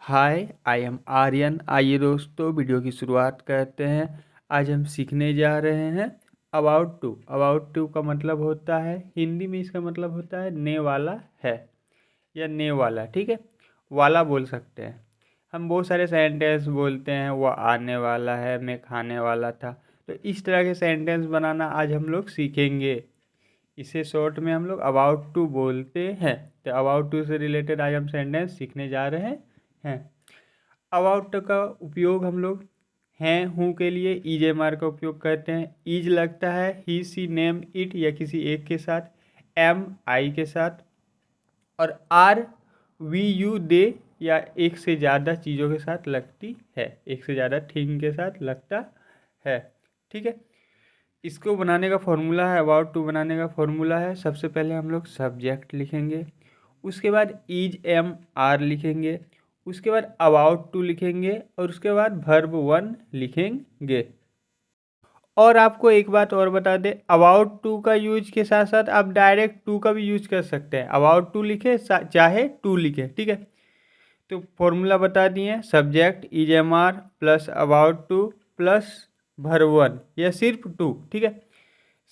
Hi, I am Aryan. आइए दोस्तों, video की शुरुआत करते हैं। आज हम सीखने जा रहे हैं अबाउट टू। अबाउट टू का मतलब होता है, हिंदी में इसका मतलब होता है ने वाला है या ने वाला। ठीक है, वाला बोल सकते हैं। हम बहुत सारे सेंटेंस बोलते हैं, वो आने वाला है, मैं खाने वाला था। तो इस तरह के सेंटेंस बनाना आज हम लोग सीखेंगे। इसे शॉर्ट में हम लोग अबाउट टू बोलते हैं। तो अबाउट टू से रिलेटेड आज हम सेंटेंस सीखने जा रहे हैं। अबाउट का उपयोग हम लोग हैं हूँ के लिए इज एम आर का उपयोग करते हैं। इज लगता है ही सी नेम इट या किसी एक के साथ, एम आई के साथ, और आर वी यू दे या एक से ज़्यादा चीज़ों के साथ लगती है, एक से ज़्यादा थिंग के साथ लगता है। ठीक है, इसको बनाने का फॉर्मूला है, अबाउट टू बनाने का फॉर्मूला है, सबसे पहले हम लोग सब्जेक्ट लिखेंगे, उसके बाद इज एम आर लिखेंगे, उसके बाद अबाउट टू लिखेंगे, और उसके बाद वर्ब वन लिखेंगे। और आपको एक बात और बता दें, अबाउट टू का यूज के साथ साथ आप डायरेक्ट टू का भी यूज कर सकते हैं। अबाउट टू लिखे चाहे टू लिखे, ठीक है। तो फॉर्मूला बता दिए, subject is am are plus about to plus verb one, या सिर्फ टू। ठीक है,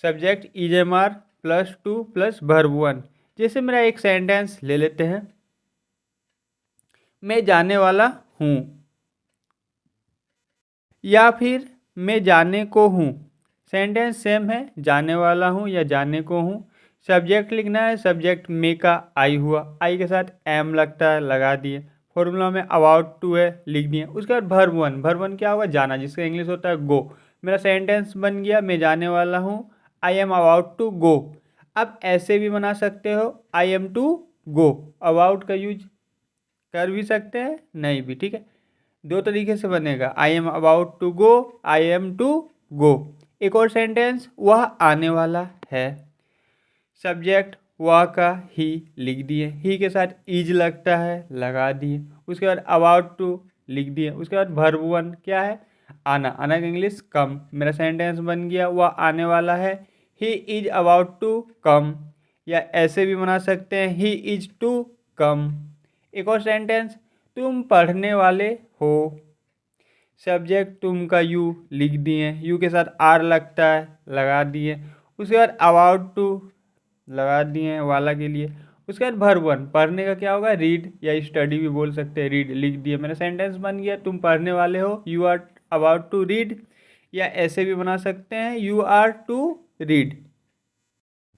subject is am are plus to plus verb one. जैसे मेरा एक सेंटेंस ले लेते हैं, मैं जाने वाला हूँ, या फिर मैं जाने को हूँ। सेंटेंस सेम है, जाने वाला हूँ या जाने को हूँ। सब्जेक्ट लिखना है, सब्जेक्ट मे का आई हुआ, आई के साथ एम लगता है, लगा दिए। फॉर्मूला में अबाउट टू है, लिख दिए। उसके बाद वर्ब वन, वर्ब वन क्या होगा, जाना, जिसका इंग्लिश होता है गो। मेरा सेंटेंस बन गया, मैं जाने वाला हूँ, I am about to go. अब ऐसे भी बना सकते हो, I am to go. About का यूज कर भी सकते हैं, नहीं भी, ठीक है। दो तरीके से बनेगा, I am about to go, I am to go. एक और सेंटेंस, वह आने वाला है, सब्जेक्ट वह का ही लिख दिए, ही के साथ इज लगता है, लगा दिए। उसके बाद अबाउट टू लिख दिए। उसके बाद वर्ब वन क्या है, आना, आना का इंग्लिश कम। मेरा सेंटेंस बन गया, वह आने वाला है, he is about to come. या ऐसे भी बना सकते हैं, ही इज टू कम। एक और सेंटेंस, तुम पढ़ने वाले हो, सब्जेक्ट तुम का यू लिख दिए, यू के साथ आर लगता है, लगा दिए। उसके बाद अबाउट टू लगा दिए वाला के लिए। उसके बाद वर्ब वन, पढ़ने का क्या होगा, रीड या स्टडी भी बोल सकते हैं, रीड लिख दिए। मेरा सेंटेंस बन गया, तुम पढ़ने वाले हो, you are about to read. या ऐसे भी बना सकते हैं, यू आर टू रीड।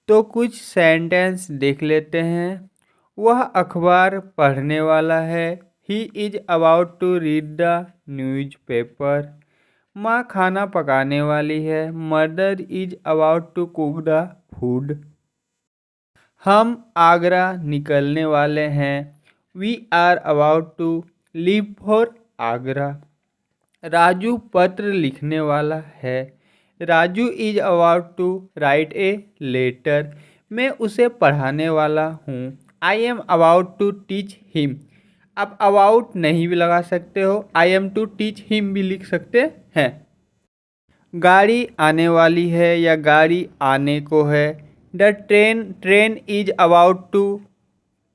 तो कुछ सेंटेंस देख लेते हैं। वह अखबार पढ़ने वाला है, he is about to read the newspaper. माँ खाना पकाने वाली है, mother is about to cook the food. हम आगरा निकलने वाले हैं, we are about to leave for Agra. Raju पत्र लिखने वाला है, Raju is about to write a letter. मैं उसे पढ़ाने वाला हूँ, I am about to teach him. आप अबाउट नहीं भी लगा सकते हो, I am to teach him भी लिख सकते हैं। गाड़ी आने वाली है या गाड़ी आने को है, the train, train is about to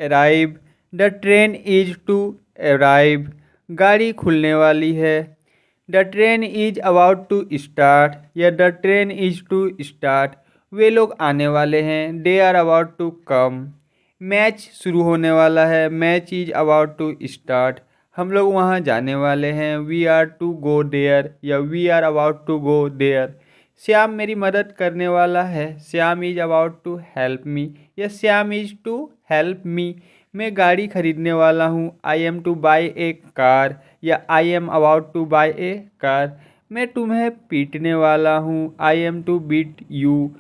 arrive, the train is to arrive. गाड़ी खुलने वाली है, the train is about to start या the train is to start. वे लोग आने वाले हैं, they are about to come. Match शुरू होने वाला है, match is about to start. हम लोग वहाँ जाने वाले हैं, we are to go there या we are about to go there. Shyam मेरी मदद करने वाला है, Shyam is about to help me या Shyam is to help me. मैं गाड़ी खरीदने वाला हूँ, I am to buy a car या I am about to buy a car. मैं तुम्हें पीटने वाला हूँ, I am to beat you,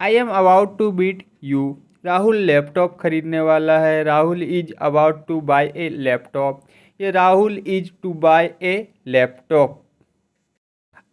I am about to beat you. Rahul laptop खरीदने वाला है, Rahul is about to buy a laptop, ये Rahul is to buy a laptop.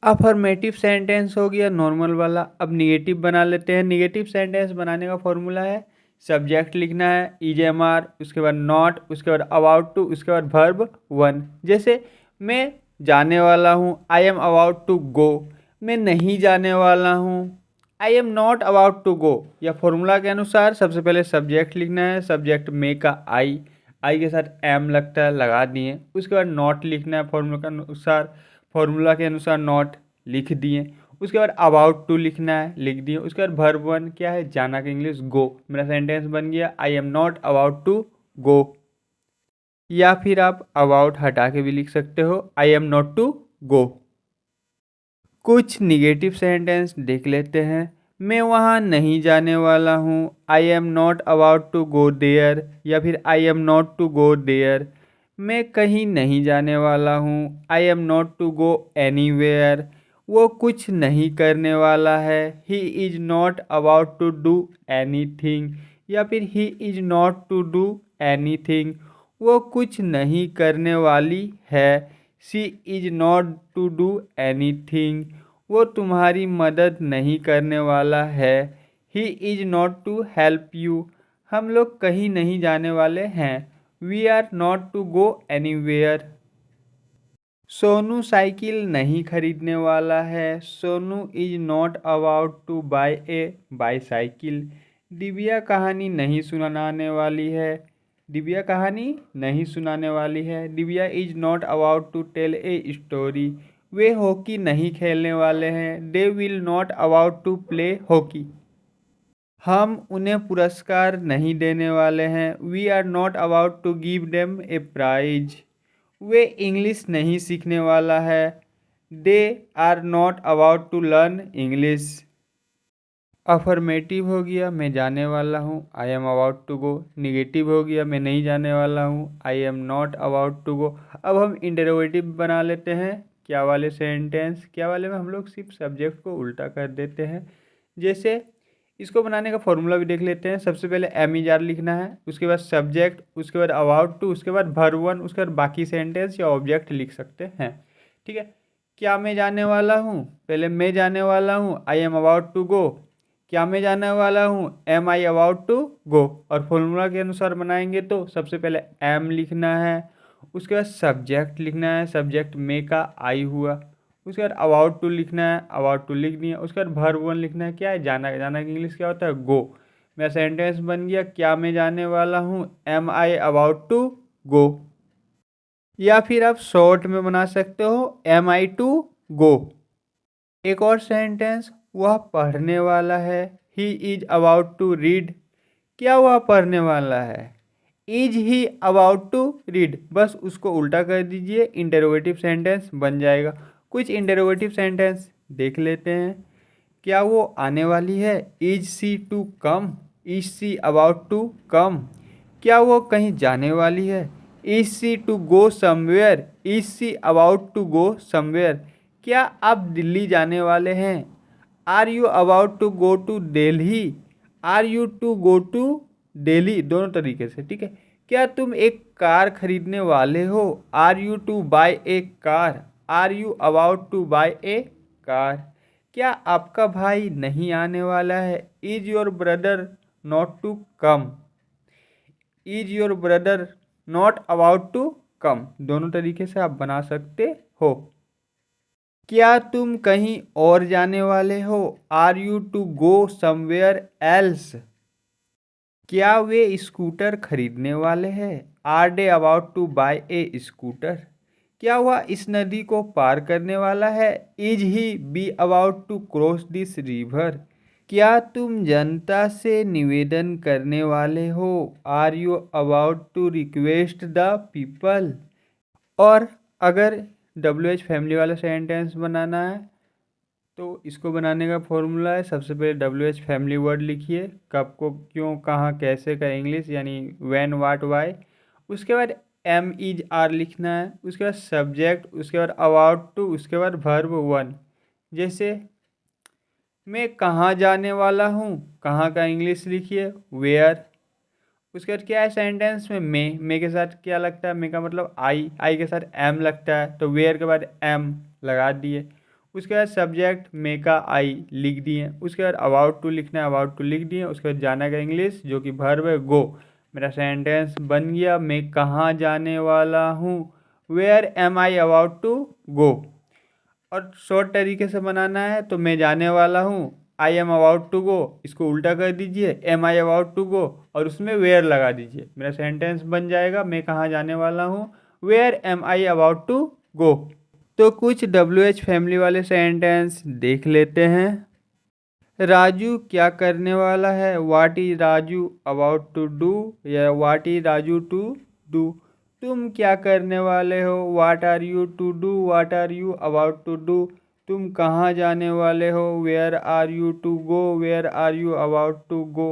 Affirmative sentence हो गया नॉर्मल वाला। अब निगेटिव बना लेते हैं। निगेटिव सेंटेंस बनाने का फॉर्मूला है, सब्जेक्ट लिखना है इज एम आर, उसके बाद नॉट, उसके बाद अबाउट टू, उसके बाद वर्ब वन। जैसे मैं जाने वाला हूँ, I am about to go. मैं नहीं जाने वाला हूँ, I am not about to go. या फॉर्मूला के अनुसार सबसे पहले सब्जेक्ट लिखना है, सब्जेक्ट मे का आई, आई के साथ एम लगता है, लगा दिए। उसके बाद नॉट लिखना है फॉर्मूला के अनुसार, फॉर्मूला के अनुसार नॉट लिख दिए। उसके बाद अबाउट टू लिखना है, लिख दिए। उसके बाद वर्ब वन क्या है, जाना का इंग्लिश गो। मेरा सेंटेंस बन गया I am not about to go. या फिर आप अबाउट हटा के भी लिख सकते हो, I am not to go. कुछ निगेटिव सेंटेंस देख लेते हैं। मैं वहाँ नहीं जाने वाला हूँ, I am not about to go there. या फिर I am not to go there. मैं कहीं नहीं जाने वाला हूँ, I am not to go anywhere. वो कुछ नहीं करने वाला है, he is not about to do anything. या फिर he is not to do anything. वो कुछ नहीं करने वाली है, she is not to do anything. वो तुम्हारी मदद नहीं करने वाला है, he is not to help you. हम लोग कहीं नहीं जाने वाले हैं, we are not to go anywhere. Sonu cycle नहीं खरीदने वाला है, Sonu is not about to buy a bicycle. Divya कहानी नहीं सुनाने वाली है, दिव्या कहानी नहीं सुनाने वाली है। Divya is not about to tell a story. वे हॉकी नहीं खेलने वाले हैं, they will not about to play hockey. हम उन्हें पुरस्कार नहीं देने वाले हैं, we are not about to give them a prize. वे इंग्लिश नहीं सीखने वाला है, they are not about to learn English. Affirmative हो गया मैं जाने वाला हूँ, I am about to go. Negative हो गया मैं नहीं जाने वाला हूँ, I am not about to go. अब हम इंटरोगेटिव बना लेते हैं। क्या वाले सेंटेंस, क्या वाले में हम लोग सिर्फ सब्जेक्ट को उल्टा कर देते हैं। जैसे इसको बनाने का फॉर्मूला भी देख लेते हैं। सबसे पहले एम इज आर लिखना है, उसके बाद सब्जेक्ट, उसके बाद अबाउट टू, उसके बाद वर्ब वन, उसके बाद बाकी सेंटेंस या ऑब्जेक्ट लिख सकते हैं। ठीक है, क्या मैं जाने वाला हूँ, पहले मैं जाने वाला हूँ, I am about to go. क्या मैं जाने वाला हूँ, am I about to go. और फॉर्मूला के अनुसार बनाएंगे तो सबसे पहले एम लिखना है, उसके बाद सब्जेक्ट लिखना है, सब्जेक्ट मे का आई हुआ। उसके बाद अबाउट टू लिखना है, अबाउट टू लिख दिया। उसके बाद वर्ब वन लिखना है, क्या है, जाना। जाना की इंग्लिश क्या होता है, गो। मेरा सेंटेंस बन गया क्या मैं जाने वाला हूँ, am I about to go. या फिर आप शॉर्ट में बना सकते हो, एम आई टू गो। एक और सेंटेंस, वह पढ़ने वाला है, he is about to read. क्या वह पढ़ने वाला है, is he about to read. बस उसको उल्टा कर दीजिए, इंटरोगेटिव सेंटेंस बन जाएगा। कुछ इंटरोगेटिव सेंटेंस देख लेते हैं। क्या वो आने वाली है, is she to come, is she about to come. क्या वो कहीं जाने वाली है, is she to go somewhere, is she about to go somewhere. क्या आप दिल्ली जाने वाले हैं, are you about to go to Delhi, are you to go to Delhi. दोनों तरीके से, ठीक है। क्या तुम एक कार खरीदने वाले हो, are you to buy a car, are you about to buy a car. क्या आपका भाई नहीं आने वाला है, is your brother not to come, is your brother not about to come. दोनों तरीके से आप बना सकते हो। क्या तुम कहीं और जाने वाले हो, are you to go somewhere else. क्या वे स्कूटर खरीदने वाले हैं, are they about to buy a scooter. क्या वह इस नदी को पार करने वाला है, is he be about to cross this river. क्या तुम जनता से निवेदन करने वाले हो, are you about to request the people. और अगर डब्ल्यू एच फैमिली वाला सेंटेंस बनाना है तो इसको बनाने का फॉर्मूला है, सबसे पहले डब्ल्यू एच फैमिली वर्ड लिखिए, कब को क्यों कहाँ कैसे का इंग्लिश, यानी व्हेन व्हाट व्हाई। उसके बाद एम इज आर लिखना है, उसके बाद सब्जेक्ट, उसके बाद अबाउट टू, उसके बाद वर्ब वन। जैसे मैं कहाँ जाने वाला हूँ, कहाँ का इंग्लिश लिखिए वेयर। उसके बाद क्या है सेंटेंस में, मे के साथ क्या लगता है, मे का मतलब आई के साथ एम लगता है, तो वेयर के बाद एम लगा दिए। उसके बाद सब्जेक्ट मे का आई लिख दिए। उसके बाद अबाउट टू लिखना है, अबाउट टू लिख दिए। उसके बाद जाना का इंग्लिश जो कि वर्ब है गो। मेरा सेंटेंस बन गया मैं कहाँ जाने वाला हूँ, where am I about to go. और शॉर्ट तरीके से बनाना है तो मैं जाने वाला हूँ, I am about to go, इसको उल्टा कर दीजिए, am I about to go और उसमें वेयर लगा दीजिए। मेरा सेंटेंस बन जाएगा मैं कहाँ जाने वाला हूँ, where am I about to go. तो कुछ WH फैमिली वाले सेंटेंस देख लेते हैं। राजू क्या करने वाला है, what is Raju about to do या what is Raju to do. तुम क्या करने वाले हो, what are you to do, what are you about to do. तुम कहाँ जाने वाले हो, where are you to go, where are you about to go.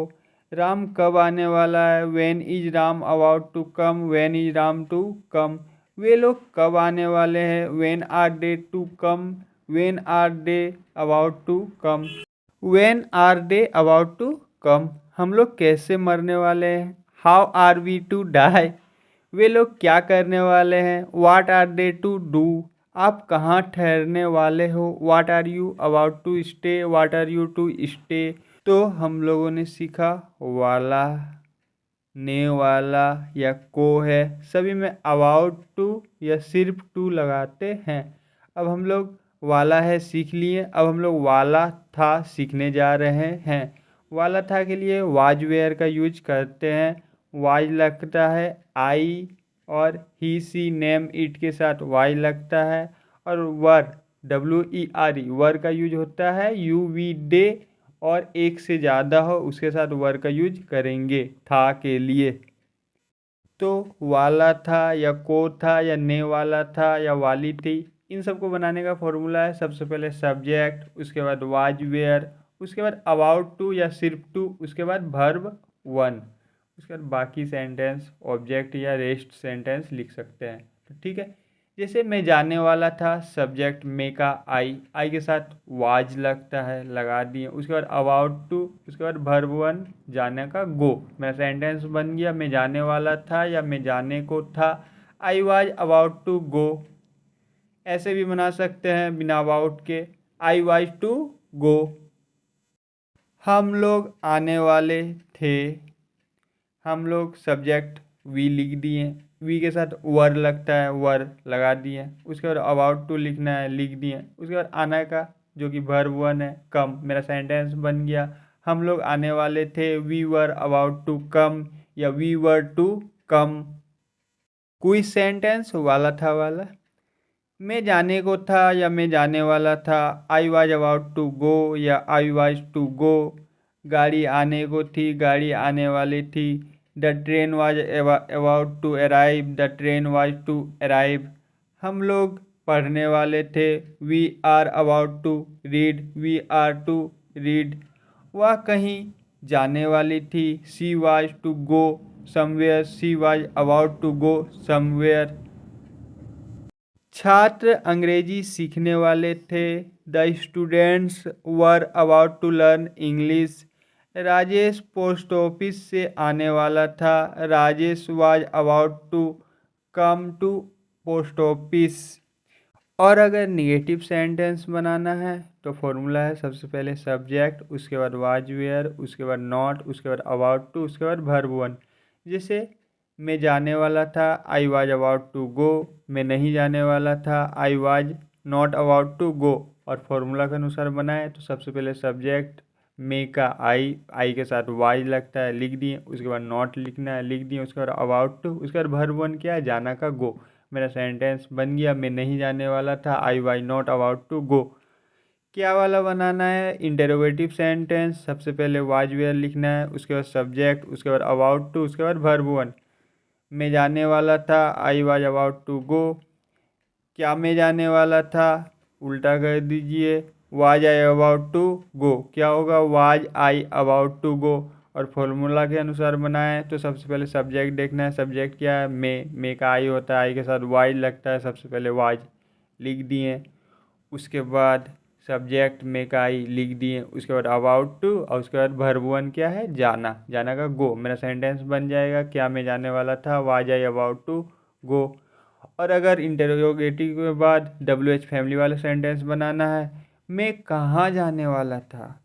Ram कब आने वाला है, when is Ram about to come, when is Ram to come. वे लोग कब आने वाले हैं, when are they to come, when are they about to come. When are they about to come. हम लोग कैसे मरने वाले हैं, how are we to die. वे लोग क्या करने वाले हैं, what are they to do. आप कहाँ ठहरने वाले हो, what are you about to stay, what are you to stay. तो हम लोगों ने सीखा वाला, ने वाला या को है, सभी में अबाउट टू या सिर्फ टू लगाते हैं। अब हम लोग वाला है सीख लिए, अब हम लोग वाला था सीखने जा रहे हैं। वाला था के लिए वाज वेयर का यूज करते हैं। वाज लगता है आई और ही सी नेम इट के साथ वाई लगता है। और वर WERE वर का यूज होता है यू वी डे और एक से ज़्यादा हो उसके साथ वर का यूज करेंगे था के लिए। तो वाला था या को था या ने वाला था या वाली थी, इन सबको बनाने का फॉर्मूला है सबसे पहले सब्जेक्ट, उसके बाद वाज वेयर, उसके बाद अबाउट टू या सिर्फ टू, उसके बाद वर्ब वन, उसके बाद बाकी सेंटेंस ऑब्जेक्ट या रेस्ट सेंटेंस लिख सकते हैं। तो ठीक है, जैसे मैं जाने वाला था, सब्जेक्ट मे का आई के साथ वाज लगता है लगा दिए, उसके बाद अबाउट टू, उसके बाद वर्ब वन जाने का गो। मेरा सेंटेंस बन गया मैं जाने वाला था या मैं जाने को था, I was about to go. ऐसे भी बना सकते हैं बिना अबाउट के, आई वाज टू गो। हम लोग आने वाले थे, हम लोग सब्जेक्ट वी लिख दिए, वी के साथ वर लगता है वर लगा दिए, उसके बाद अबाउट टू लिखना है लिख दिए, उसके बाद आना का जो कि वर्ब वन है कम। मेरा सेंटेंस बन गया हम लोग आने वाले थे, we were about to come या वी वर टू कम। कोई सेंटेंस वाला था वाला, मैं जाने को था या मैं जाने वाला था, I was about to go या आई वाज टू गो। गाड़ी आने को थी, गाड़ी आने वाली थी, the train was about to arrive, the train was to arrive. हम लोग पढ़ने वाले थे, we are about to read, we are to read. वह कहीं जाने वाली थी, she was to go somewhere, she was about to go somewhere. छात्र अंग्रेजी सीखने वाले थे, the students were about to learn English. Rajesh post office से आने वाला था, Rajesh was about to come to post office. और अगर निगेटिव सेंटेंस बनाना है तो फॉर्मूला है सबसे पहले सब्जेक्ट, उसके बाद वाज वेयर, उसके बाद नॉट, उसके बाद अबाउट टू, उसके बाद वर्ब वन। जैसे मैं जाने वाला था, I was about to go, मैं नहीं जाने वाला था, I was not about to go. और फॉर्मूला के अनुसार बनाए तो सबसे पहले सब्जेक्ट मे का आई के साथ वाज लगता है लिख दिए, उसके बाद नॉट लिखना है लिख दिए, उसके बाद अबाउट टू, उसके बाद वर्ब वन क्या है जाना का गो। मेरा सेंटेंस बन गया मैं नहीं जाने वाला था, I was not about to go. क्या वाला बनाना है, इंटरोगेटिव सेंटेंस, सबसे पहले वाज वेयर लिखना है, उसके बाद सब्जेक्ट, उसके बाद अबाउट टू, उसके बाद वर्ब वन। मैं जाने वाला था, I was about to go. क्या मैं जाने वाला था, उल्टा कर दीजिए, was I about to go, क्या होगा was I about to go. और फॉर्मूला के अनुसार बनाएं तो सबसे पहले सब्जेक्ट देखना है, सब्जेक्ट क्या है मे का आई होता है, आई के साथ वाज लगता है, सबसे पहले वाज लिख दिए, उसके बाद सब्जेक्ट मे का आई लिख दिए, उसके बाद अबाउट टू और उसके बाद वर्ब वन क्या है जाना, जाना का गो। मेरा सेंटेंस बन जाएगा क्या मैं जाने वाला था, was I about to go. और अगर इंटरोगेटिव के बाद WH फैमिली वाला सेंटेंस बनाना है, मैं कहाँ जाने वाला था,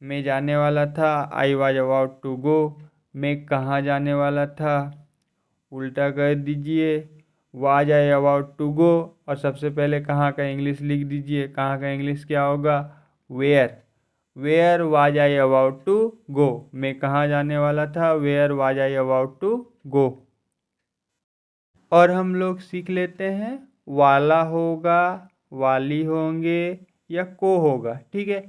मैं जाने वाला था, I was about to go, मैं कहाँ जाने वाला था, उल्टा कर दीजिए, was I about to go और सबसे पहले कहाँ का इंग्लिश लिख दीजिए, कहाँ का इंग्लिश क्या होगा where. Where was I about to go, मैं कहाँ जाने वाला था, where was I about to go. और हम लोग सीख लेते हैं वाला होगा, वाली होंगे या को होगा। ठीक है,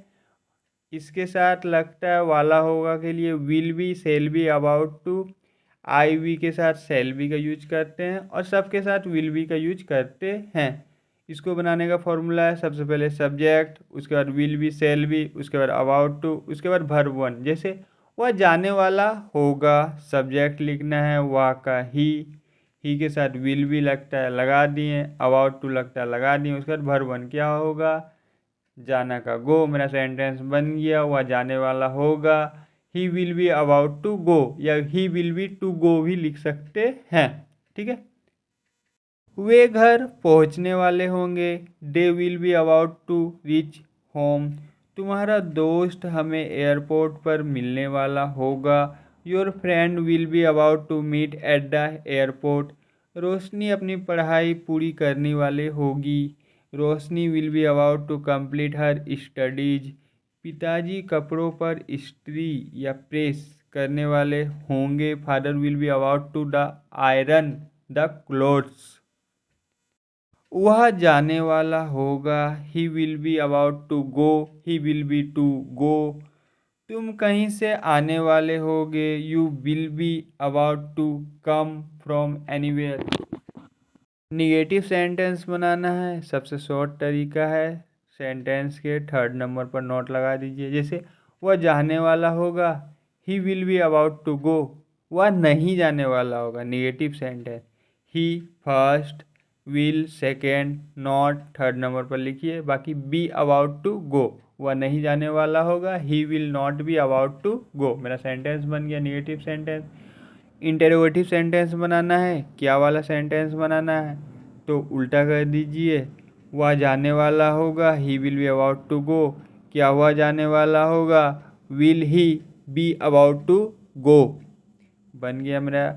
इसके साथ लगता है वाला होगा के लिए will be, shall be, about to, I we के साथ सेल बी का यूज करते हैं और सब के साथ विल बी का यूज करते हैं। इसको बनाने का फॉर्मूला है सबसे पहले सब्जेक्ट, उसके बाद विल बी, सेल बी, उसके बाद अबाउट टू, उसके बाद वर्ब वन। जैसे वह जाने वाला होगा, सब्जेक्ट लिखना है वह का ही के साथ विल बी लगता है लगा दिए, अबाउट टू लगता है लगा दिए, उसके बाद वर्ब वन क्या होगा, जाना का गो। मेरा सेंटेंस बन गया, वह जाने वाला होगा, he will be about to go, या he will be to go भी लिख सकते हैं। ठीक है, वे घर पहुंचने वाले होंगे, they will be about to reach home. तुम्हारा दोस्त हमें एयरपोर्ट पर मिलने वाला होगा, your friend will be about to meet at the airport. Roshni अपनी पढ़ाई पूरी करने वाली होगी, Roshni will be about to complete her studies. पिताजी कपड़ों पर इस्त्री या प्रेस करने वाले होंगे, father will be about to the iron the clothes. वह जाने वाला होगा, he will be about to go, he will be to go. तुम कहीं से आने वाले होगे, you will be about to come from anywhere. Negative sentence बनाना है, सबसे शॉर्ट तरीका है, सेंटेंस के थर्ड नंबर पर नोट लगा दीजिए। जैसे वह जाने वाला होगा, he will be about to go, वह नहीं जाने वाला होगा, negative sentence. He first, will second, not third number पर लिखिए। बाकी बी अबाउट टू गो, वह नहीं जाने वाला होगा, he will not be about to go. मेरा सेंटेंस बन गया निगेटिव सेंटेंस। इंटरोगेटिव सेंटेंस बनाना है, क्या वाला सेंटेंस बनाना है, तो उल्टा कर दीजिए। वह जाने वाला होगा, he will be about to go, क्या वह जाने वाला होगा, will he be about to go. बन गया मेरा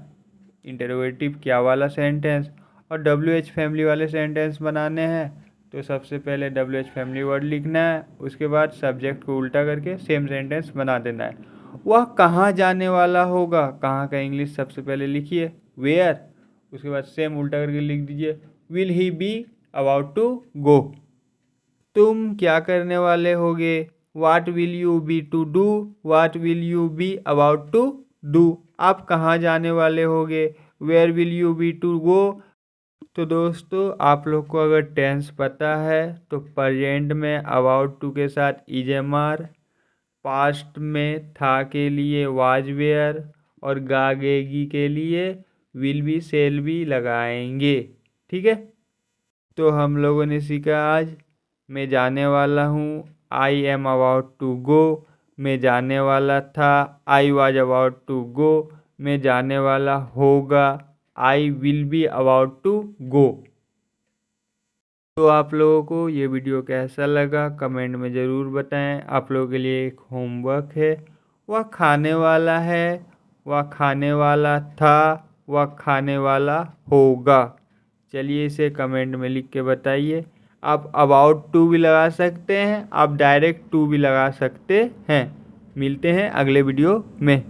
इंटरोगेटिव क्या वाला सेंटेंस। और WH फैमिली वाले सेंटेंस बनाने हैं, तो सबसे पहले WH फैमिली वर्ड लिखना है, उसके बाद सब्जेक्ट को उल्टा करके सेम सेंटेंस बना देना है। वह कहाँ जाने वाला होगा, कहाँ का इंग्लिश सबसे पहले लिखिए वेयर, उसके बाद सेम उल्टा करके लिख दीजिए will he be about to go. तुम क्या करने वाले होगे, what will you be to do, what will you be about to do. आप कहाँ जाने वाले होगे, where will you be to go. तो दोस्तों आप लोग को अगर टेंस पता है तो प्रेजेंट में अबाउट टू के साथ इजेमार, पास्ट में था के लिए वाज वेयर और गागेगी के लिए विल बी सेल बी लगाएंगे। ठीक है, तो हम लोगों ने सीखा आज मैं जाने वाला हूँ, I am about to go, मैं जाने वाला था, I was about to go, मैं जाने वाला होगा, I will be about to go. तो आप लोगों को ये वीडियो कैसा लगा कमेंट में ज़रूर बताएं। आप लोगों के लिए एक होमवर्क है, वह खाने वाला है, वह खाने वाला था, वह खाने वाला होगा। चलिए इसे कमेंट में लिख के बताइए। आप अबाउट टू भी लगा सकते हैं, आप डायरेक्ट टू भी लगा सकते हैं। मिलते हैं अगले वीडियो में।